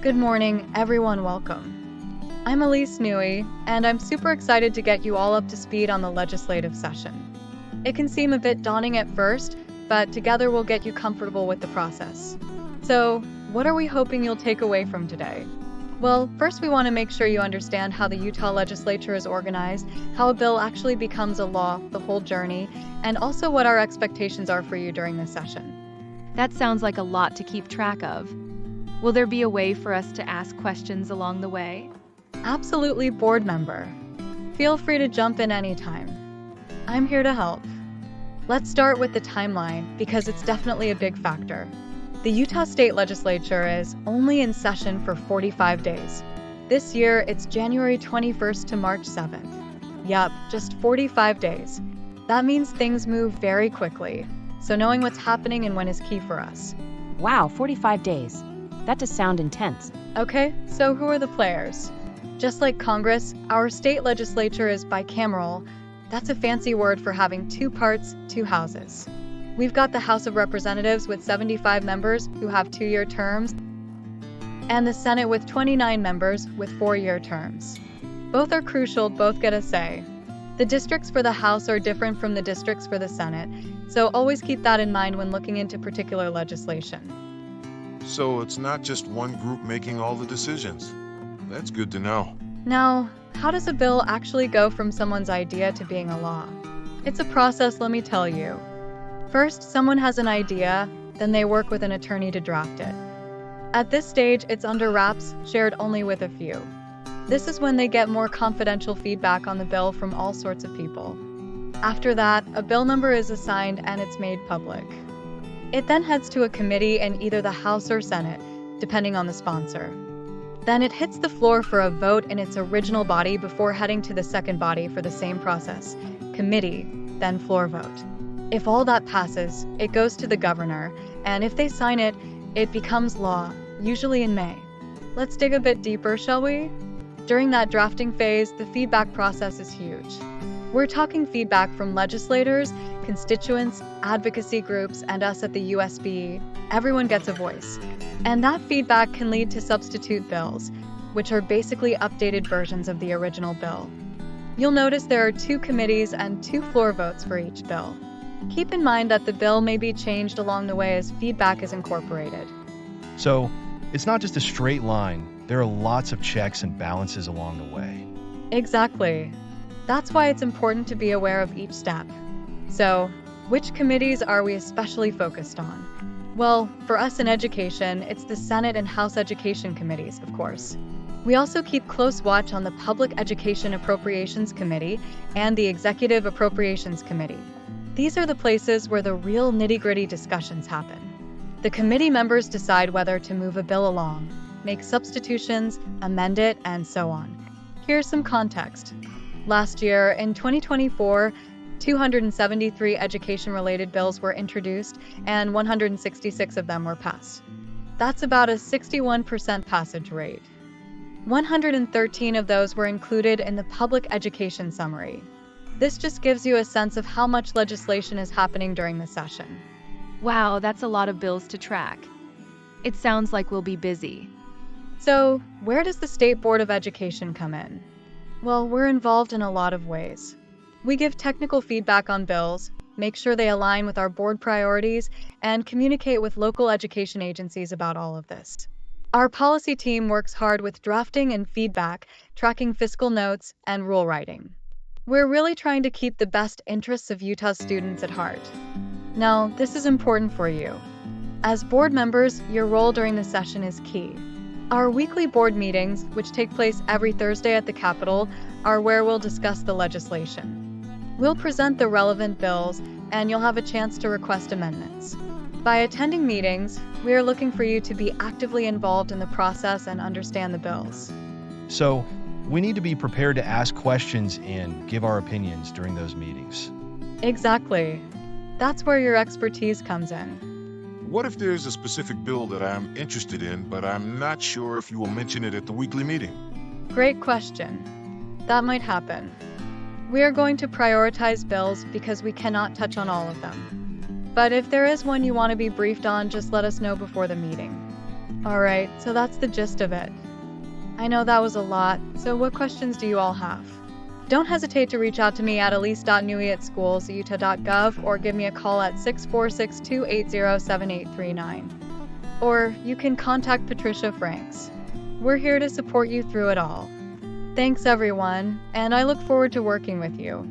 Good morning, everyone. Welcome. I'm Elise Newey, and I'm super excited to get you all up to speed on the legislative session. It can seem a bit daunting at first, but together we'll get you comfortable with the process. So, what are we hoping you'll take away from today? Well, first we want to make sure you understand how the Utah legislature is organized, how a bill actually becomes a law, the whole journey, and also what our expectations are for you during this session. That sounds like a lot to keep track of. Will there be a way for us to ask questions along the way? Absolutely, board member. Feel free to jump in anytime. I'm here to help. Let's start with the timeline because it's definitely a big factor. The Utah State Legislature is only in session for 45 days. This year, it's January 21st to March 7th. Yup, just 45 days. That means things move very quickly, so knowing what's happening and when is key for us. Wow, 45 days. That does sound intense. Okay, so who are the players? Just like Congress, our state legislature is bicameral. That's a fancy word for having two parts, two houses. We've got the House of Representatives with 75 members who have 2-year terms, and the Senate with 29 members with 4-year terms. Both are crucial, both get a say. The districts for the House are different from the districts for the Senate, so always keep that in mind when looking into particular legislation. So it's not just one group making all the decisions. That's good to know. Now, how does a bill actually go from someone's idea to being a law? It's a process, let me tell you. First, someone has an idea, then they work with an attorney to draft it. At this stage, it's under wraps, shared only with a few. This is when they get more confidential feedback on the bill from all sorts of people. After that, a bill number is assigned and it's made public. It then heads to a committee in either the House or Senate, depending on the sponsor. Then it hits the floor for a vote in its original body before heading to the second body for the same process, committee, then floor vote. If all that passes, it goes to the governor, and if they sign it, it becomes law, usually in May. Let's dig a bit deeper, shall we? During that drafting phase, the feedback process is huge. We're talking feedback from legislators, constituents, advocacy groups, and us at the USB. Everyone gets a voice. And that feedback can lead to substitute bills, which are basically updated versions of the original bill. You'll notice there are 2 committees and 2 floor votes for each bill. Keep in mind that the bill may be changed along the way as feedback is incorporated. So, it's not just a straight line. There are lots of checks and balances along the way. Exactly. That's why it's important to be aware of each step. So, which committees are we especially focused on? Well, for us in education, it's the Senate and House Education Committees, of course. We also keep close watch on the Public Education Appropriations Committee and the Executive Appropriations Committee. These are the places where the real nitty-gritty discussions happen. The committee members decide whether to move a bill along, make substitutions, amend it, and so on. Here's some context. Last year, in 2024, 273 education-related bills were introduced, and 166 of them were passed. That's about a 61% passage rate. 113 of those were included in the Public Education Summary. This just gives you a sense of how much legislation is happening during the session. Wow, that's a lot of bills to track. It sounds like we'll be busy. So, where does the State Board of Education come in? Well, we're involved in a lot of ways. We give technical feedback on bills, make sure they align with our board priorities, and communicate with local education agencies about all of this. Our policy team works hard with drafting and feedback, tracking fiscal notes, and rule writing. We're really trying to keep the best interests of Utah students at heart. Now, this is important for you. As board members, your role during the session is key. Our weekly board meetings, which take place every Thursday at the Capitol, are where we'll discuss the legislation. We'll present the relevant bills, and you'll have a chance to request amendments. By attending meetings, we are looking for you to be actively involved in the process and understand the bills. So, we need to be prepared to ask questions and give our opinions during those meetings. Exactly. That's where your expertise comes in. What if there's a specific bill that I'm interested in, but I'm not sure if you will mention it at the weekly meeting? Great question. That might happen. We are going to prioritize bills because we cannot touch on all of them. But if there is one you want to be briefed on, just let us know before the meeting. Alright, so that's the gist of it. I know that was a lot, so what questions do you all have? Don't hesitate to reach out to me at elise.newey@schools.utah.gov or give me a call at 646-280-7839. Or you can contact Patricia Franks. We're here to support you through it all. Thanks everyone, and I look forward to working with you.